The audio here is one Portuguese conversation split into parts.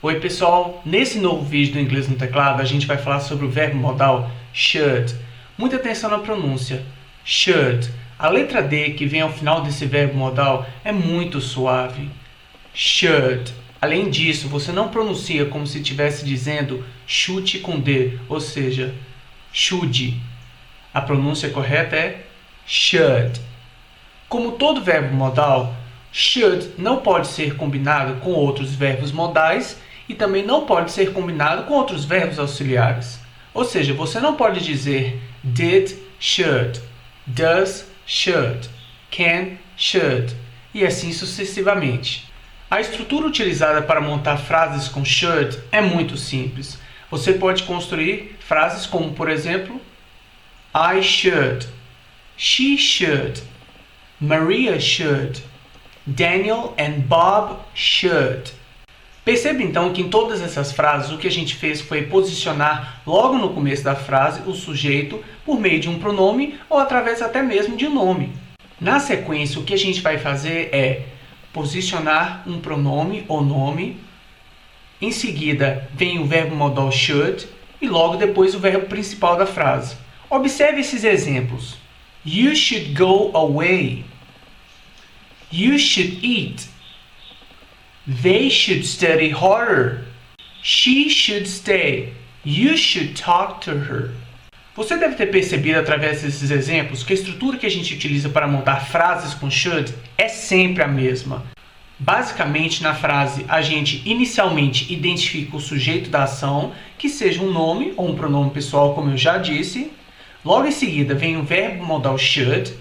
Oi pessoal, nesse novo vídeo do Inglês no Teclado a gente vai falar sobre o verbo modal should. Muita atenção na pronúncia. Should. A letra D que vem ao final desse verbo modal é muito suave. Should. Além disso, você não pronuncia como se estivesse dizendo chute com D, ou seja, should. A pronúncia correta é should. Como todo verbo modal, should não pode ser combinado com outros verbos modais e também não pode ser combinado com outros verbos auxiliares. Ou seja, você não pode dizer did, should, does, should, can, should e assim sucessivamente. A estrutura utilizada para montar frases com should é muito simples. Você pode construir frases como, por exemplo, I should, she should, Maria should, Daniel and Bob should. Perceba então que em todas essas frases o que a gente fez foi posicionar logo no começo da frase o sujeito por meio de um pronome ou através até mesmo de um nome. Na sequência, o que a gente vai fazer é posicionar um pronome ou nome, em seguida vem o verbo modal should e logo depois o verbo principal da frase. Observe esses exemplos. You should go away. You should eat. They should study harder. She should stay. You should talk to her. Você deve ter percebido através desses exemplos que a estrutura que a gente utiliza para montar frases com should é sempre a mesma. Basicamente, na frase, a gente inicialmente identifica o sujeito da ação, que seja um nome ou um pronome pessoal, como eu já disse. Logo em seguida vem o verbo modal should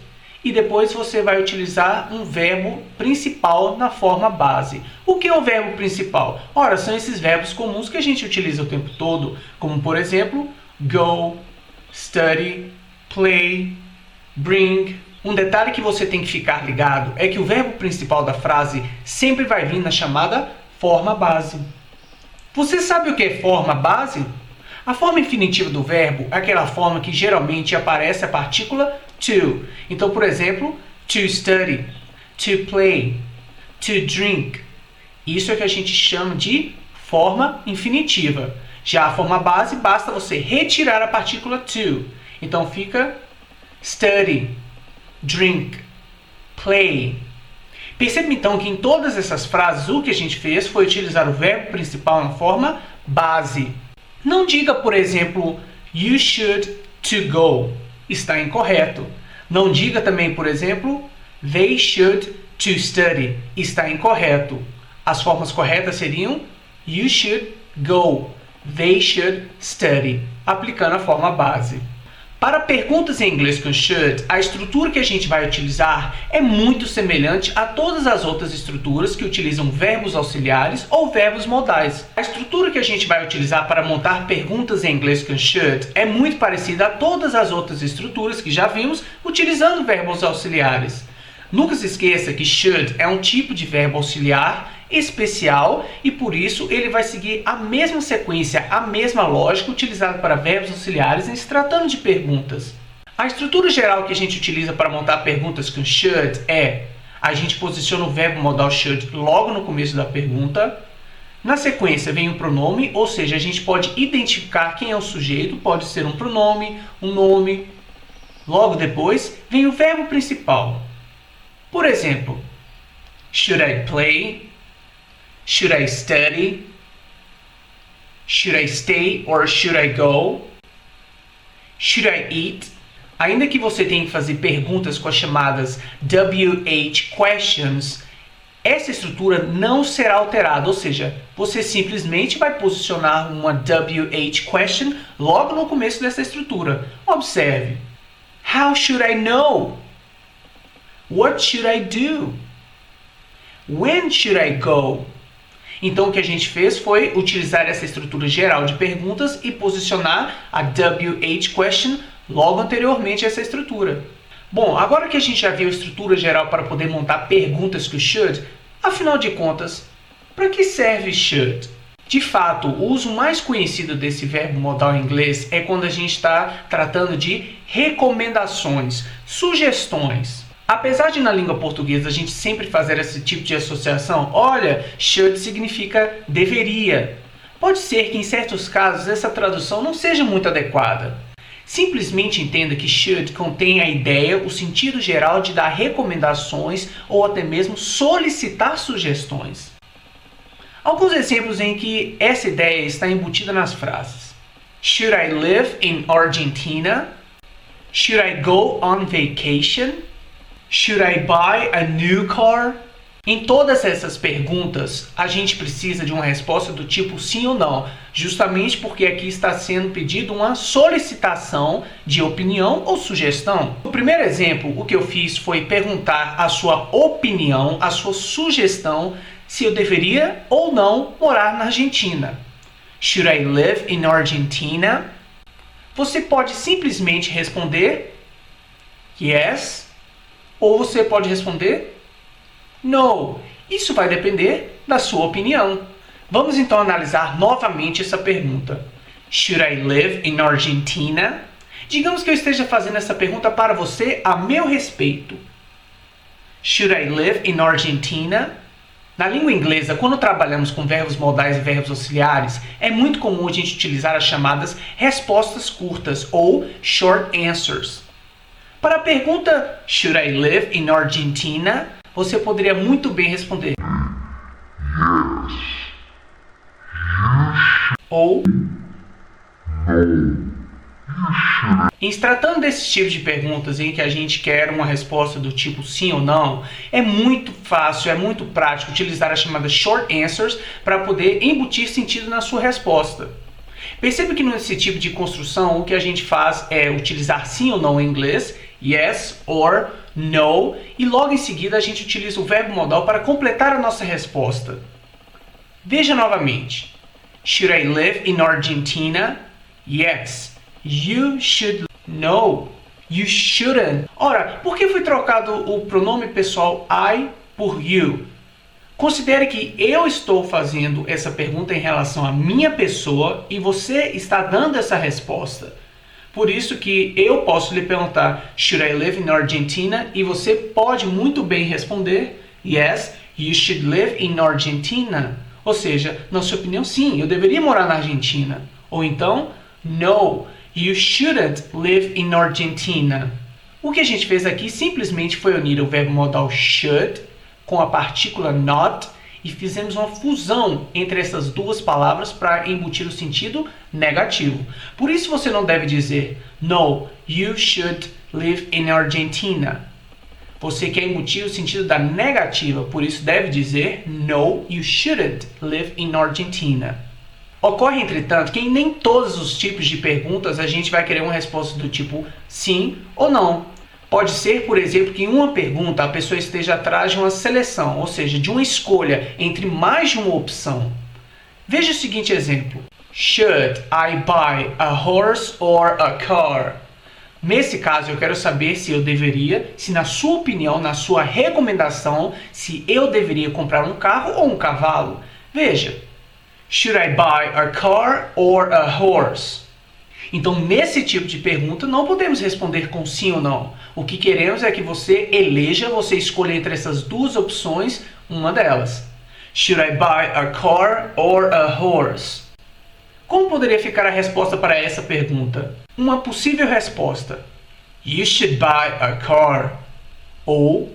e depois você vai utilizar um verbo principal na forma base. O que é o verbo principal? Ora, são esses verbos comuns que a gente utiliza o tempo todo, como por exemplo, go, study, play, bring. Um detalhe que você tem que ficar ligado é que o verbo principal da frase sempre vai vir na chamada forma base. Você sabe o que é forma base? A forma infinitiva do verbo é aquela forma que geralmente aparece a partícula to. Então, por exemplo, to study, to play, to drink. Isso é que a gente chama de forma infinitiva. Já a forma base, basta você retirar a partícula to. Então fica study, drink, play. Perceba então que em todas essas frases o que a gente fez foi utilizar o verbo principal na forma base. Não diga, por exemplo, you should to go. Está incorreto. Não diga também, por exemplo, they should to study. Está incorreto. As formas corretas seriam you should go, they should study, aplicando a forma base. Para perguntas em inglês com should, a estrutura que a gente vai utilizar é muito semelhante a todas as outras estruturas que utilizam verbos auxiliares ou verbos modais. A estrutura que a gente vai utilizar para montar perguntas em inglês com should é muito parecida a todas as outras estruturas que já vimos utilizando verbos auxiliares. Nunca se esqueça que should é um tipo de verbo auxiliar especial e por isso ele vai seguir a mesma sequência, a mesma lógica utilizada para verbos auxiliares em se tratando de perguntas. A estrutura geral que a gente utiliza para montar perguntas com should é: a gente posiciona o verbo modal should logo no começo da pergunta. Na sequência vem o pronome, ou seja, a gente pode identificar quem é o sujeito, pode ser um pronome, um nome. Logo depois vem o verbo principal. Por exemplo, should I play? Should I study? Should I stay or should I go? Should I eat? Ainda que você tenha que fazer perguntas com as chamadas WH questions, essa estrutura não será alterada, ou seja, você simplesmente vai posicionar uma WH question logo no começo dessa estrutura. Observe. How should I know? What should I do? When should I go? Então o que a gente fez foi utilizar essa estrutura geral de perguntas e posicionar a WH question logo anteriormente a essa estrutura. Bom, agora que a gente já viu a estrutura geral para poder montar perguntas com should, afinal de contas, para que serve should? De fato, o uso mais conhecido desse verbo modal em inglês é quando a gente está tratando de recomendações, sugestões. Apesar de na língua portuguesa a gente sempre fazer esse tipo de associação, olha, should significa deveria. Pode ser que em certos casos essa tradução não seja muito adequada. Simplesmente entenda que should contém a ideia, o sentido geral de dar recomendações ou até mesmo solicitar sugestões. Alguns exemplos em que essa ideia está embutida nas frases. Should I live in Argentina? Should I go on vacation? Should I buy a new car? Em todas essas perguntas, a gente precisa de uma resposta do tipo sim ou não, justamente porque aqui está sendo pedido uma solicitação de opinião ou sugestão. No primeiro exemplo, o que eu fiz foi perguntar a sua opinião, a sua sugestão, se eu deveria ou não morar na Argentina. Should I live in Argentina? Você pode simplesmente responder yes, ou você pode responder no. Isso vai depender da sua opinião. Vamos então analisar novamente essa pergunta. Should I live in Argentina? Digamos que eu esteja fazendo essa pergunta para você a meu respeito. Should I live in Argentina? Na língua inglesa, quando trabalhamos com verbos modais e verbos auxiliares, é muito comum a gente utilizar as chamadas respostas curtas ou short answers. Para a pergunta Should I live in Argentina? Você poderia muito bem responder yes. Ou no. Em se tratando desse tipo de perguntas em que a gente quer uma resposta do tipo sim ou não, é muito fácil, é muito prático utilizar as chamadas short answers para poder embutir sentido na sua resposta. Perceba que nesse tipo de construção o que a gente faz é utilizar sim ou não em inglês, yes or no, e logo em seguida a gente utiliza o verbo modal para completar a nossa resposta. Veja novamente. Should I live in Argentina? Yes. You should. No. You shouldn't. Ora, por que foi trocado o pronome pessoal I por you? Considere que eu estou fazendo essa pergunta em relação à minha pessoa e você está dando essa resposta. Por isso que eu posso lhe perguntar, Should I live in Argentina? E você pode muito bem responder, Yes, you should live in Argentina. Ou seja, na sua opinião, sim, eu deveria morar na Argentina. Ou então, No, you shouldn't live in Argentina. O que a gente fez aqui simplesmente foi unir o verbo modal should com a partícula not e fizemos uma fusão entre essas duas palavras para embutir o sentido negativo. Por isso você não deve dizer No, you should live in Argentina. Você quer embutir o sentido da negativa, por isso deve dizer No, you shouldn't live in Argentina. Ocorre, entretanto, que em nem todos os tipos de perguntas a gente vai querer uma resposta do tipo sim ou não. Pode ser, por exemplo, que em uma pergunta a pessoa esteja atrás de uma seleção, ou seja, de uma escolha entre mais de uma opção. Veja o seguinte exemplo. Should I buy a horse or a car? Nesse caso, eu quero saber se eu deveria, se na sua opinião, na sua recomendação, se eu deveria comprar um carro ou um cavalo. Veja. Should I buy a car or a horse? Então, nesse tipo de pergunta, não podemos responder com sim ou não. O que queremos é que você eleja, você escolha entre essas duas opções, uma delas. Should I buy a car or a horse? Como poderia ficar a resposta para essa pergunta? Uma possível resposta. You should buy a car. Ou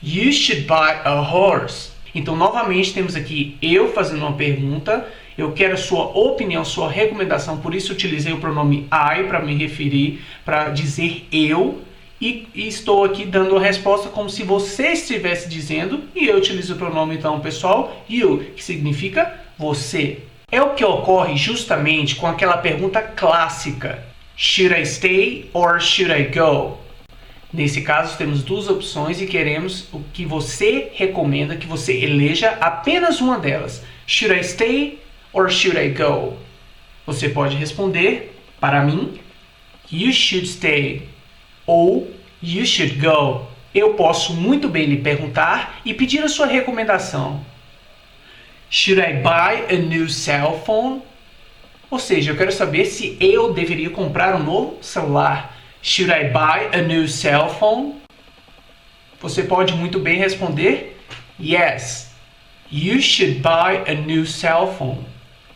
You should buy a horse. Então, novamente, temos aqui eu fazendo uma pergunta. Eu quero a sua opinião, sua recomendação. Por isso, utilizei o pronome I para me referir, para dizer eu. E estou aqui dando a resposta como se você estivesse dizendo. E eu utilizo o pronome, então, pessoal, you, que significa você. É o que ocorre justamente com aquela pergunta clássica. Should I stay or should I go? Nesse caso, temos duas opções e queremos o que você recomenda, que você eleja apenas uma delas. Should I stay or should I go? Você pode responder, para mim, You should stay ou You should go. Eu posso muito bem lhe perguntar e pedir a sua recomendação. Should I buy a new cell phone? Ou seja, eu quero saber se eu deveria comprar um novo celular. Should I buy a new cell phone? você pode muito bem responder yes, you should buy a new cell phone.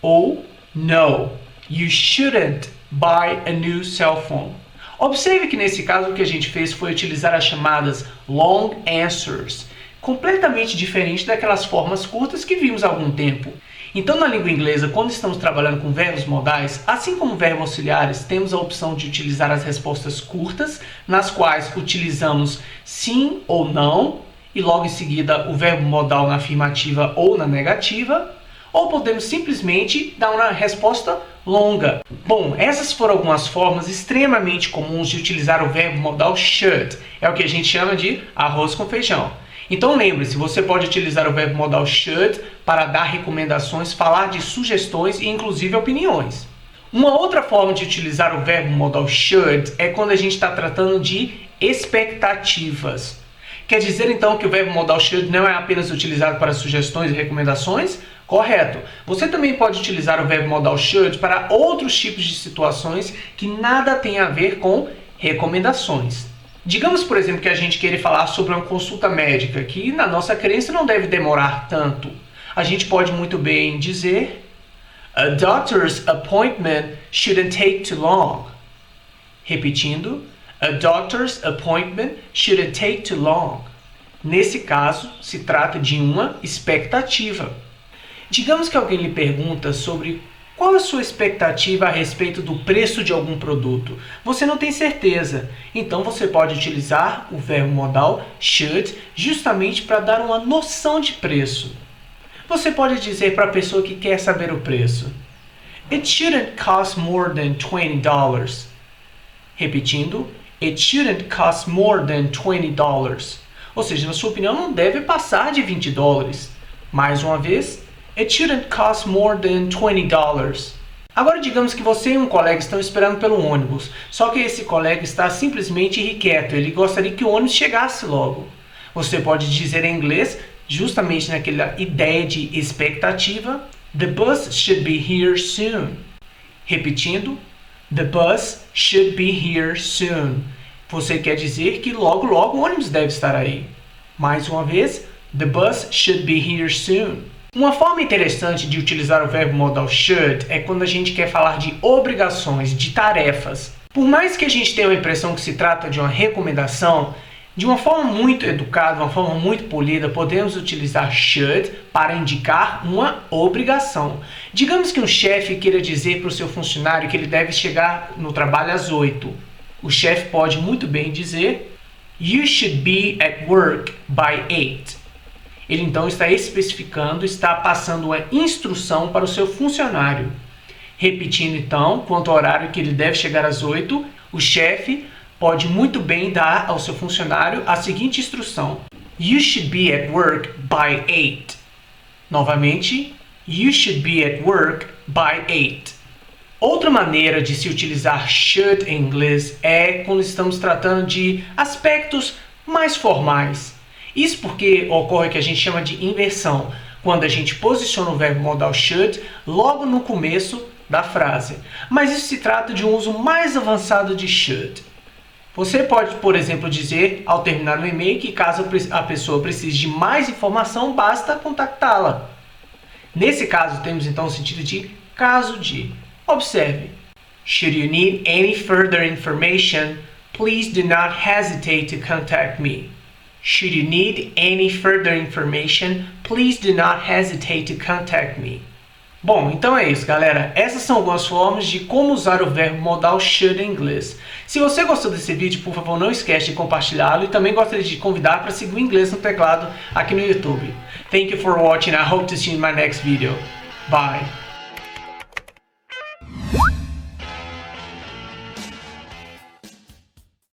Ou no, you shouldn't buy a new cell phone. Observe que nesse caso o que a gente fez foi utilizar as chamadas long answers, completamente diferente daquelas formas curtas que vimos há algum tempo. Então, na língua inglesa, quando estamos trabalhando com verbos modais, assim como verbos auxiliares, temos a opção de utilizar as respostas curtas, nas quais utilizamos sim ou não, e logo em seguida o verbo modal na afirmativa ou na negativa, ou podemos simplesmente dar uma resposta longa. Bom, essas foram algumas formas extremamente comuns de utilizar o verbo modal should. É o que a gente chama de arroz com feijão. Então lembre-se, você pode utilizar o verbo modal should para dar recomendações, falar de sugestões e inclusive opiniões. Uma outra forma de utilizar o verbo modal should é quando a gente está tratando de expectativas. Quer dizer então que o verbo modal should não é apenas utilizado para sugestões e recomendações? Correto. Você também pode utilizar o verbo modal should para outros tipos de situações que nada tem a ver com recomendações. Digamos, por exemplo, que a gente queira falar sobre uma consulta médica, que na nossa crença não deve demorar tanto. A gente pode muito bem dizer a doctor's appointment shouldn't take too long. Repetindo, a doctor's appointment shouldn't take too long. Nesse caso, se trata de uma expectativa. Digamos que alguém lhe pergunta sobre qual a sua expectativa a respeito do preço de algum produto. Você não tem certeza, então você pode utilizar o verbo modal should justamente para dar uma noção de preço. Você pode dizer para a pessoa que quer saber o preço: It shouldn't cost more than $20. Repetindo, it shouldn't cost more than $20. Ou seja, na sua opinião, não deve passar de $20. Mais uma vez, it shouldn't cost more than $20. Agora digamos que você e um colega estão esperando pelo ônibus, só que esse colega está simplesmente irrequieto, ele gostaria que o ônibus chegasse logo. Você pode dizer em inglês, justamente naquela ideia de expectativa, the bus should be here soon. Repetindo, the bus should be here soon. Você quer dizer que logo o ônibus deve estar aí. Mais uma vez, the bus should be here soon. Uma forma interessante de utilizar o verbo modal should é quando a gente quer falar de obrigações, de tarefas. Por mais que a gente tenha a impressão que se trata de uma recomendação, de uma forma muito educada, uma forma muito polida, podemos utilizar should para indicar uma obrigação. Digamos que um chefe queira dizer para o seu funcionário que ele deve chegar no trabalho às 8. O chefe pode muito bem dizer You should be at work by 8. Ele então está especificando, está passando uma instrução para o seu funcionário. Repetindo então, quanto ao horário que ele deve chegar às 8, o chefe pode muito bem dar ao seu funcionário a seguinte instrução: You should be at work by 8. Novamente, You should be at work by 8. Outra maneira de se utilizar should em inglês é quando estamos tratando de aspectos mais formais. Isso porque ocorre o que a gente chama de inversão, quando a gente posiciona o verbo modal should logo no começo da frase. Mas isso se trata de um uso mais avançado de should. Você pode, por exemplo, dizer ao terminar um e-mail que caso a pessoa precise de mais informação, basta contactá-la. Nesse caso, temos então o sentido de caso de. Observe. Should you need any further information, please do not hesitate to contact me. Should you need any further information, please do not hesitate to contact me. Bom, então é isso, galera. Essas são algumas formas de como usar o verbo modal should em inglês. Se você gostou desse vídeo, por favor, não esquece de compartilhá-lo e também gostaria de convidar para seguir o inglês no teclado aqui no YouTube. Thank you for watching. I hope to see you in my next video. Bye.